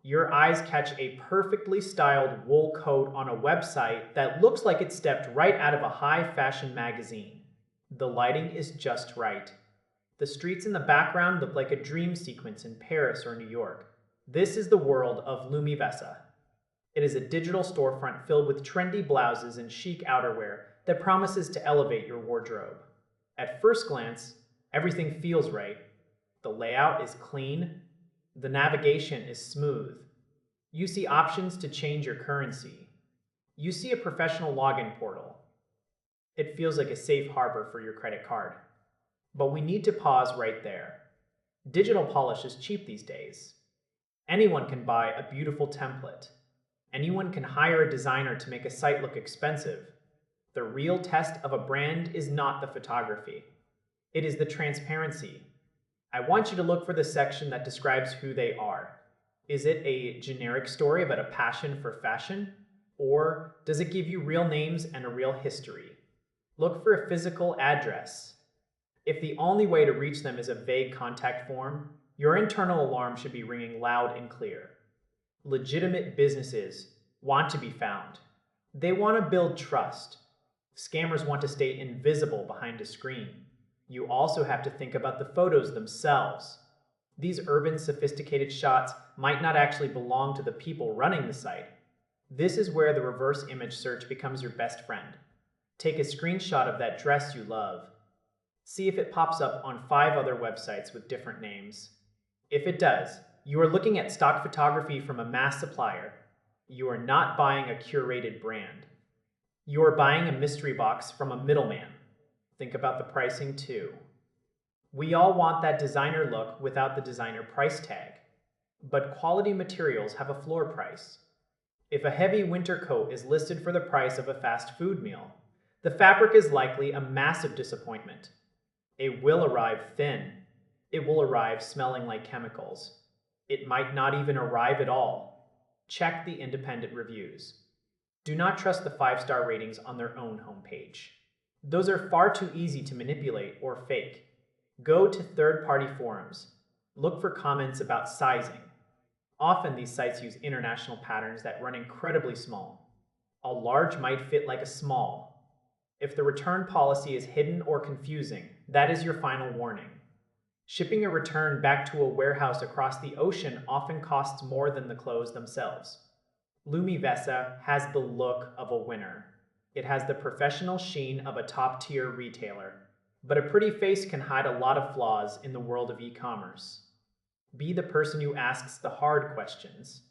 Your eyes catch a perfectly styled wool coat on a website that looks like it stepped right out of a high fashion magazine. The lighting is just right. The streets in the background look like a dream sequence in Paris or New York. This is the world of Lumivessa. It is a digital storefront filled with trendy blouses and chic outerwear that promises to elevate your wardrobe. At first glance, everything feels right. The layout is clean. The navigation is smooth. You see options to change your currency. You see a professional login portal. It feels like a safe harbor for your credit card. But we need to pause right there. Digital polish is cheap these days. Anyone can buy a beautiful template. Anyone can hire a designer to make a site look expensive. The real test of a brand is not the photography. It is the transparency. I want you to look for the section that describes who they are. Is it a generic story about a passion for fashion? Or does it give you real names and a real history? Look for a physical address. If the only way to reach them is a vague contact form, your internal alarm should be ringing loud and clear. Legitimate businesses want to be found. They want to build trust. Scammers want to stay invisible behind a screen. You also have to think about the photos themselves. These urban, sophisticated shots might not actually belong to the people running the site. This is where the reverse image search becomes your best friend. Take a screenshot of that dress you love. See if it pops up on 5 other websites with different names. If it does, you are looking at stock photography from a mass supplier. You are not buying a curated brand. You are buying a mystery box from a middleman. Think about the pricing too. We all want that designer look without the designer price tag. But quality materials have a floor price. If a heavy winter coat is listed for the price of a fast food meal, the fabric is likely a massive disappointment. It will arrive thin. It will arrive smelling like chemicals. It might not even arrive at all. Check the independent reviews. Do not trust the 5-star ratings on their own homepage. Those are far too easy to manipulate or fake. Go to third-party forums. Look for comments about sizing. Often these sites use international patterns that run incredibly small. A large might fit like a small. If the return policy is hidden or confusing, that is your final warning. Shipping a return back to a warehouse across the ocean often costs more than the clothes themselves. Lumivessa has the look of a winner. It has the professional sheen of a top-tier retailer. But a pretty face can hide a lot of flaws in the world of e-commerce. Be the person who asks the hard questions.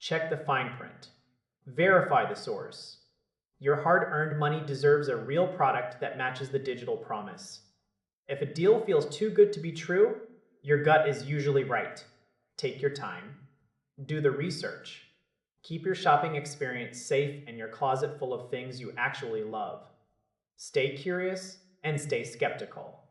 Check the fine print. Verify the source. Your hard-earned money deserves a real product that matches the digital promise. If a deal feels too good to be true, your gut is usually right. Take your time. Do the research. Keep your shopping experience safe and your closet full of things you actually love. Stay curious and stay skeptical.